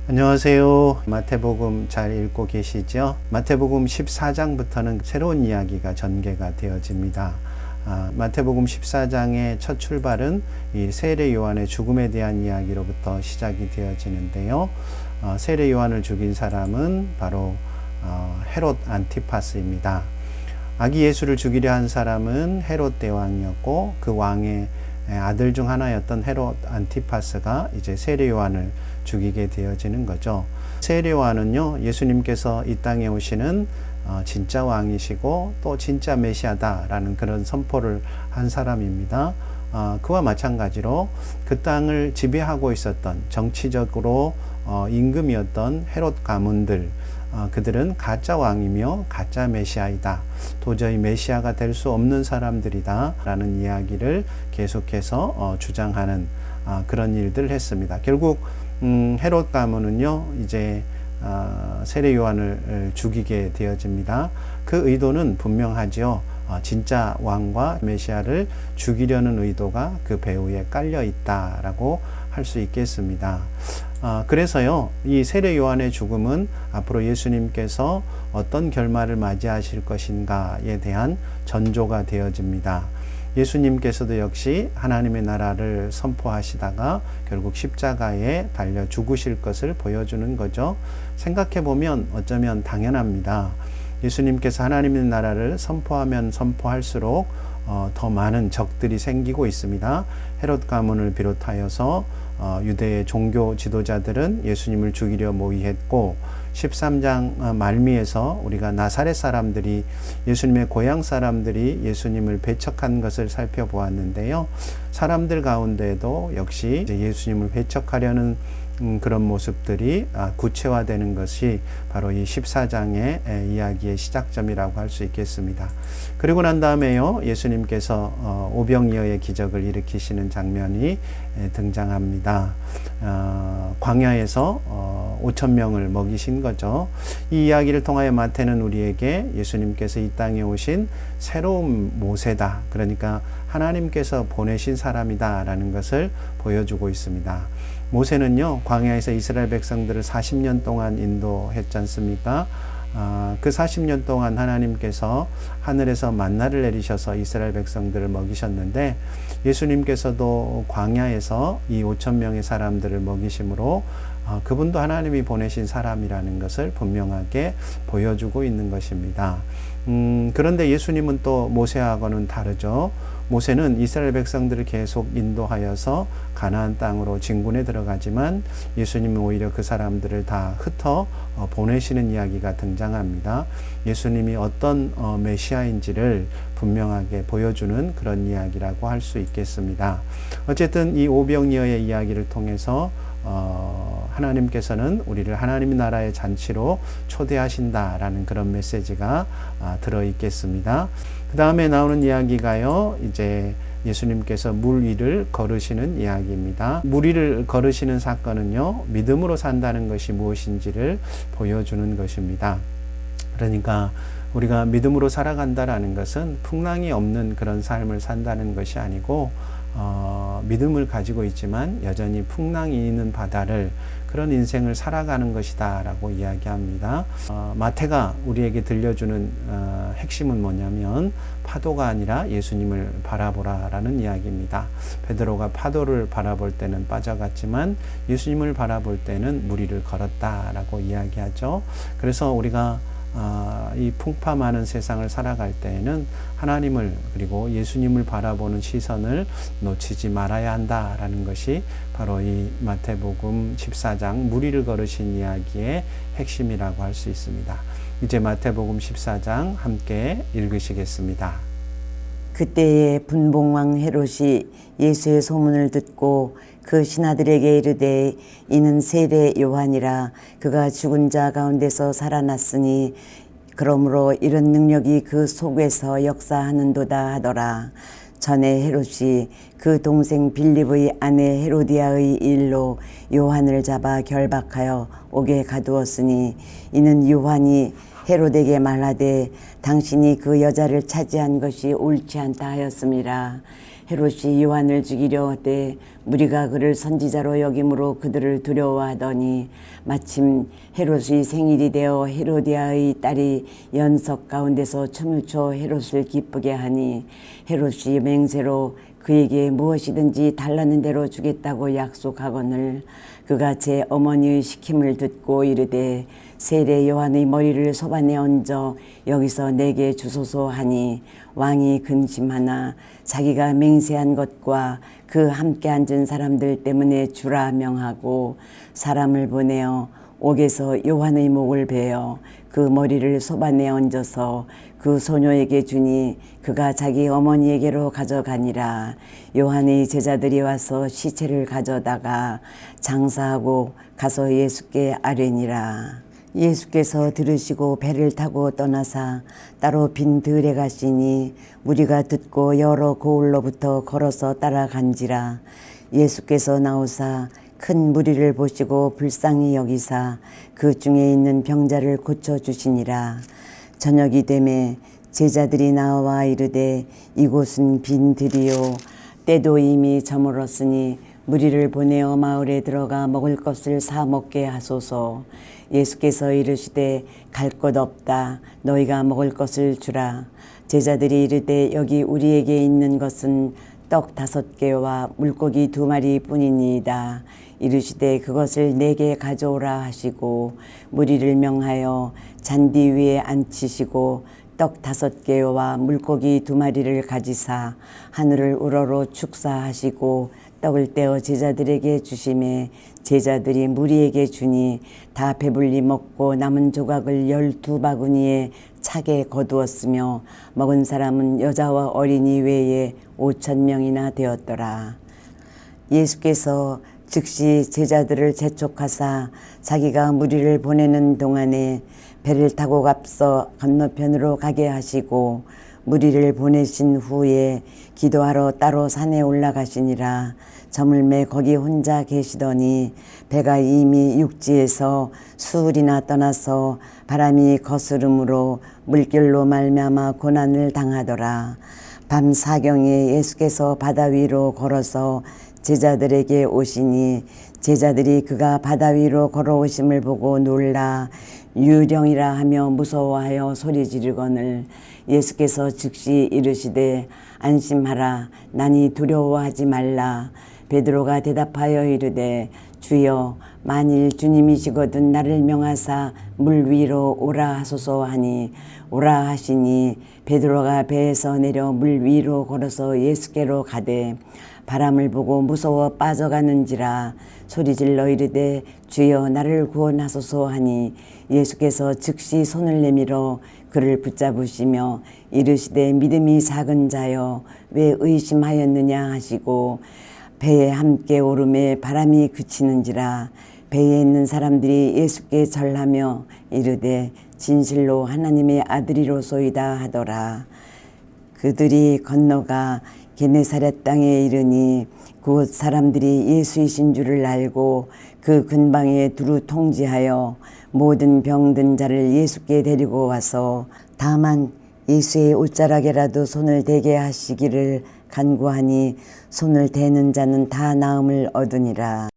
안녕하세요. 마태복음 잘 읽고 계시죠? 마태복음 14장부터는 새로운 이야기가 전개가 되어집니다. 마태복음 14장의 첫 출발은 이 세례 요한의 죽음에 대한 이야기로부터 시작이 되어지는데요. 세례 요한을 죽인 사람은 바로 헤롯 안티파스입니다. 아기 예수를 죽이려 한 사람은 헤롯 대왕이었고, 그 왕의 아들 중 하나였던 헤롯 안티파스가 이제 세례 요한을 죽이게 되어지는 거죠. 세례 요한은요, 예수님께서 이 땅에 오시는 진짜 왕이시고 또 진짜 메시아다라는 그런 선포를 한 사람입니다. 그와 마찬가지로 그 땅을 지배하고 있었던 정치적으로 임금이었던 헤롯 가문들, 그들은 가짜 왕이며 가짜 메시아이다, 도저히 메시아가 될 수 없는 사람들이다 라는 이야기를 계속해서 주장하는 그런 일들을 했습니다. 결국 헤롯 가문은요, 이제 세례 요한을 죽이게 되어집니다. 그 의도는 분명하죠. 진짜 왕과 메시아를 죽이려는 의도가 그 배후에 깔려 있다라고 할 수 있겠습니다. 그래서요, 이 세례 요한의 죽음은 앞으로 예수님께서 어떤 결말을 맞이하실 것인가에 대한 전조가 되어집니다. 예수님께서도 역시 하나님의 나라를 선포하시다가 결국 십자가에 달려 죽으실 것을 보여주는 거죠. 생각해 보면 어쩌면 당연합니다. 예수님께서 하나님의 나라를 선포하면 선포할수록 더 많은 적들이 생기고 있습니다. 헤롯 가문을 비롯하여서 유대의 종교 지도자들은 예수님을 죽이려 모의했고, 13장 말미에서 우리가 나사렛 사람들이, 예수님의 고향 사람들이 예수님을 배척한 것을 살펴보았는데요. 사람들 가운데도 역시 예수님을 배척하려는 그런 모습들이 구체화되는 것이 바로 이 14장의 이야기의 시작점이라고 할 수 있겠습니다. 그리고 난 다음에요, 예수님께서 오병이어의 기적을 일으키시는 장면이 등장합니다. 광야에서 5,000명을 먹이신 거죠. 이 이야기를 통하여 마태는 우리에게 예수님께서 이 땅에 오신 새로운 모세다, 그러니까 하나님께서 보내신 사람이다 라는 것을 보여주고 있습니다. 모세는요, 광야에서 이스라엘 백성들을 40년 동안 인도했지 않습니까? 그 40년 동안 하나님께서 하늘에서 만나를 내리셔서 이스라엘 백성들을 먹이셨는데, 예수님께서도 광야에서 이 5,000명의 사람들을 먹이심으로 그분도 하나님이 보내신 사람이라는 것을 분명하게 보여주고 있는 것입니다. 그런데 예수님은 또 모세하고는 다르죠. 모세는 이스라엘 백성들을 계속 인도하여서 가나안 땅으로 진군에 들어가지만, 예수님은 오히려 그 사람들을 다 흩어 보내시는 이야기가 등장합니다. 예수님이 어떤 메시아인지를 분명하게 보여주는 그런 이야기라고 할 수 있겠습니다. 어쨌든 이 오병이어의 이야기를 통해서 하나님께서는 우리를 하나님의 나라의 잔치로 초대하신다라는 그런 메시지가 들어있겠습니다. 그 다음에 나오는 이야기가요, 이제 예수님께서 물 위를 걸으시는 이야기입니다. 물 위를 걸으시는 사건은요, 믿음으로 산다는 것이 무엇인지를 보여주는 것입니다. 그러니까 우리가 믿음으로 살아간다라는 것은 풍랑이 없는 그런 삶을 산다는 것이 아니고, 믿음을 가지고 있지만 여전히 풍랑이 있는 바다를, 그런 인생을 살아가는 것이다 라고 이야기합니다. 마태가 우리에게 들려주는 핵심은 뭐냐면, 파도가 아니라 예수님을 바라보라 라는 이야기입니다. 베드로가 파도를 바라볼 때는 빠져갔지만 예수님을 바라볼 때는 물 위를 걸었다 라고 이야기하죠. 그래서 우리가 이 풍파 많은 세상을 살아갈 때에는 하나님을, 그리고 예수님을 바라보는 시선을 놓치지 말아야 한다라는 것이 바로 이 마태복음 14장 물 위를 걸으신 이야기의 핵심이라고 할 수 있습니다. 이제 마태복음 14장 함께 읽으시겠습니다. 그때에 분봉왕 헤롯이 예수의 소문을 듣고 그 신하들에게 이르되, 이는 세례 요한이라. 그가 죽은 자 가운데서 살아났으니 그러므로 이런 능력이 그 속에서 역사하는도다 하더라. 전에 헤롯이 그 동생 빌립의 아내 헤로디아의 일로 요한을 잡아 결박하여 옥에 가두었으니, 이는 요한이 헤롯에게 말하되 당신이 그 여자를 차지한 것이 옳지 않다 하였음이라. 헤롯이 요한을 죽이려 하되 무리가 그를 선지자로 여김으로 그들을 두려워하더니 마침 헤롯의 생일이 되어 헤로디아의 딸이 연석 가운데서 춤을 춰 헤롯을 기쁘게 하니 헤롯이 맹세로 그에게 무엇이든지 달라는 대로 주겠다고 약속하거늘 그가 제 어머니의 시킴을 듣고 이르되 세례 요한의 머리를 소반에 얹어 여기서 내게 주소서 하니 왕이 근심하나 자기가 맹세한 것과 그 함께 앉은 사람들 때문에 주라 명하고 사람을 보내어 옥에서 요한의 목을 베어 그 머리를 소반에 얹어서 그 소녀에게 주니 그가 자기 어머니에게로 가져가니라. 요한의 제자들이 와서 시체를 가져다가 장사하고 가서 예수께 아뢰니라. 예수께서 들으시고 배를 타고 떠나사 따로 빈 들에 가시니 무리가 듣고 여러 고을로부터 걸어서 따라간지라. 예수께서 나오사 큰 무리를 보시고 불쌍히 여기사 그 중에 있는 병자를 고쳐주시니라. 저녁이 되매 제자들이 나와 이르되 이곳은 빈 들이요 때도 이미 저물었으니 무리를 보내어 마을에 들어가 먹을 것을 사 먹게 하소서. 예수께서 이르시되 갈 곳 없다. 너희가 먹을 것을 주라. 제자들이 이르되 여기 우리에게 있는 것은 떡 5개와 물고기 2마리 뿐이니이다. 이르시되 그것을 내게 가져오라 하시고 무리를 명하여 잔디 위에 앉히시고 떡 5개와 물고기 2마리를 가지사 하늘을 우러러 축사하시고 떡을 떼어 제자들에게 주시매 제자들이 무리에게 주니 다 배불리 먹고 남은 조각을 12바구니에 차게 거두었으며 먹은 사람은 여자와 어린이 외에 5,000명이나 되었더라. 예수께서 즉시 제자들을 재촉하사 자기가 무리를 보내는 동안에 배를 타고 앞서 건너편으로 가게 하시고 무리를 보내신 후에 기도하러 따로 산에 올라가시니라. 저물매 거기 혼자 계시더니 배가 이미 육지에서 수흘이나 떠나서 바람이 거스름으로 물결로 말미암아 고난을 당하더라. 밤 사경에 예수께서 바다 위로 걸어서 제자들에게 오시니 제자들이 그가 바다 위로 걸어오심을 보고 놀라 유령이라 하며 무서워하여 소리 지르거늘 예수께서 즉시 이르시되 안심하라. 나니 두려워하지 말라. 베드로가 대답하여 이르되 주여 만일 주님이시거든 나를 명하사 물 위로 오라 하소서 하니 오라 하시니 베드로가 배에서 내려 물 위로 걸어서 예수께로 가되 바람을 보고 무서워 빠져가는지라 소리질러 이르되 주여 나를 구원하소서 하니 예수께서 즉시 손을 내밀어 그를 붙잡으시며 이르시되 믿음이 작은 자여 왜 의심하였느냐 하시고 배에 함께 오르매 바람이 그치는지라. 배에 있는 사람들이 예수께 절하며 이르되 진실로 하나님의 아들이로소이다 하더라. 그들이 건너가 게네사렛 땅에 이르니 곧 사람들이 예수이신 줄을 알고 그 근방에 두루 통지하여 모든 병든 자를 예수께 데리고 와서 다만 예수의 옷자락에라도 손을 대게 하시기를 간구하니 손을 대는 자는 다 나음을 얻으니라.